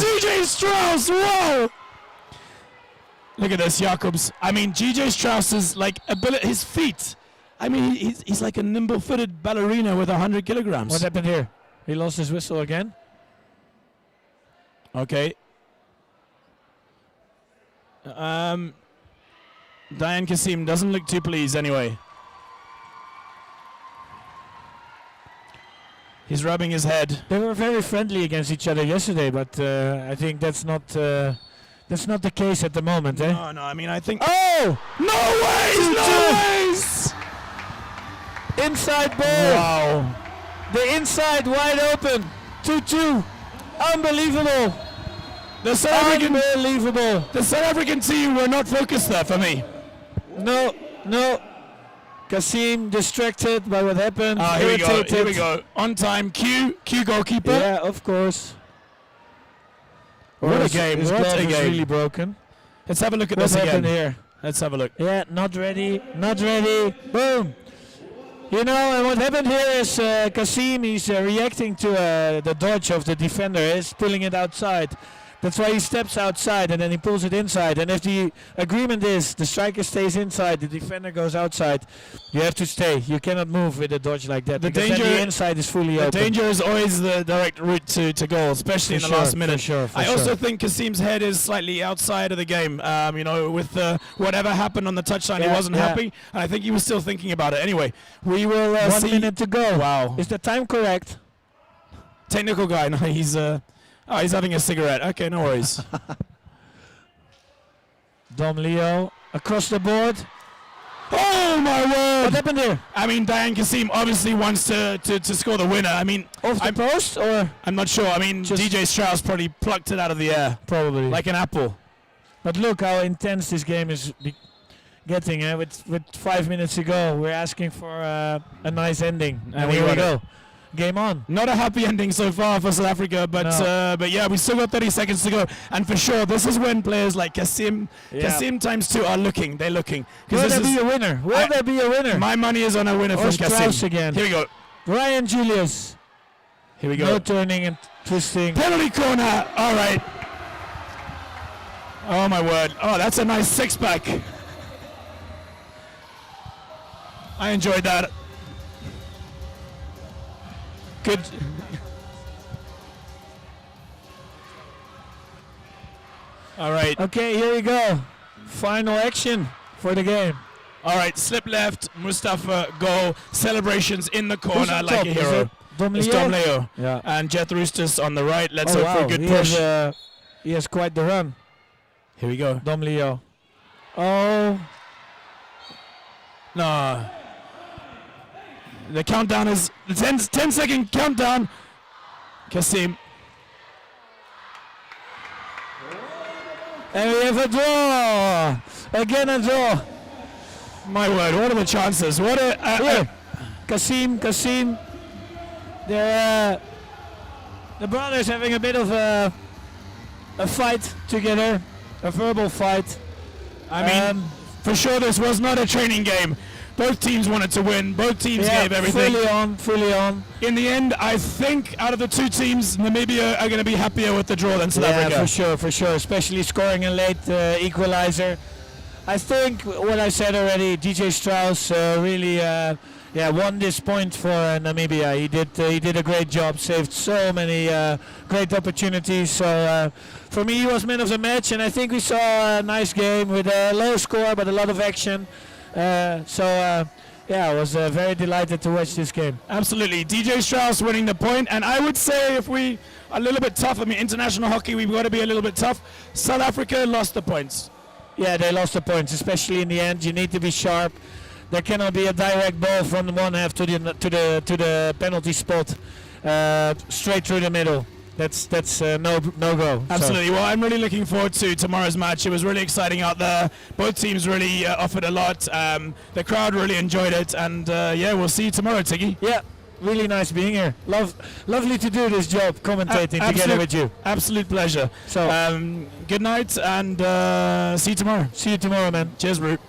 DJ Strauss. Whoa. Look at this, Jacobs. I mean, DJ Strauss's his feet. I mean, he's like a nimble-footed ballerina with 100 kilograms. What happened here? He lost his whistle again. Okay. Dayan Kassim doesn't look too pleased anyway. He's rubbing his head. They were very friendly against each other yesterday, but I think that's not the case at the moment. No, no, I mean, I think... Oh! No ways! No ways! Inside ball! Wow. The inside wide open. 2-2. Unbelievable. The South African, Unbelievable. the South African team were not focused there for me. No, no. Kassim distracted by what happened. Here we go, irritated. here we go. On time, Q goalkeeper. Yeah, of course. What a His- game, his what glove a is game. really broken. Let's have a look at What this happened again. here? Let's have a look. Yeah, not ready, not ready. Boom. You know, and what happened here is Kassim, he's reacting to the dodge of the defender. He's pulling it outside. That's why he steps outside and then he pulls it inside. And if the agreement is the striker stays inside, the defender goes outside, you have to stay. You cannot move with a dodge like that. The because then danger- the inside is fully The open. danger is always the direct route to goal, especially For in the sure, last minute. for sure, for I also sure. think Kassim's head is slightly outside of the game. You know, with whatever happened on the touchline, he Yeah, wasn't yeah. happy, and I think he was still thinking about it. Anyway, we will 1 see. minute to go. Wow. Is the time correct? Technical guy. No, he's he's having a cigarette. Okay, no worries. Dom Leo across the board. Oh my What word! happened here? I mean, Dayan Kassim obviously wants to score the winner. I mean, Off the I'm, post or I'm not sure. I mean, Just- DJ Strauss probably plucked it out of the air probably? like an apple. But look how intense this game is getting. With 5 minutes to go, we're asking for a nice ending, and we here we got go. Game on. Not a happy ending so far for South Africa, but No. but yeah, we still got 30 seconds to go, and for sure, this is when players like Kassim times 2 are looking. They're looking. 'Cause Will this there be is- a winner? Will there be a winner? my money is on a winner Or from Strauss Kassim. again. Here we go. Ryan Julius. Here we go. No turning and twisting. Penalty corner. All right. Oh my word. Oh, that's a nice six-pack. I enjoyed that. Good. All right. Okay, here we go. Final action for the game. All right. Slip left. Mustafa goal. Celebrations in the Who's corner on like top? a Is hero. it Dom It's Leo? Dom Leo. Yeah. And Jet Roosters on the right. Let's Oh, hope for wow. a good he push. he has quite the run. Here we go. Dom Leo. Oh. No. The countdown is the 10-second countdown. Kassim. And we have a draw. Again a draw. My word, what are the chances? What a Here. Kassim. The brothers having a bit of a fight together. A verbal fight. I mean, for sure this was not a training game. Both teams wanted to win. Both teams gave everything. Fully on. In the end, I think out of the two teams, Namibia are going to be happier with the draw than South Africa. for sure. Especially scoring a late equalizer. I think what I said already, DJ Strauss really won this point for Namibia. He did a great job, saved so many great opportunities. So for me, he was man of the match, and I think we saw a nice game with a low score but a lot of action. I was very delighted to watch this game. Absolutely. DJ Strauss winning the point, and I would say if we a little bit tough, I mean international hockey, we've got to be a little bit tough. South Africa lost the points. Yeah, they lost the points, especially in the end. You need to be sharp. There cannot be a direct ball from the one half to the penalty spot, straight through the middle. That's no go. Absolutely. Well, I'm really looking forward to tomorrow's match. It was really exciting out there. Both teams really offered a lot. The crowd really enjoyed it, and we'll see you tomorrow, Tiggy. Yeah, really nice being here. Lovely to do this job, commentating together with you. Absolute pleasure. So good night, and see you tomorrow. see you tomorrow, man. Cheers, Root.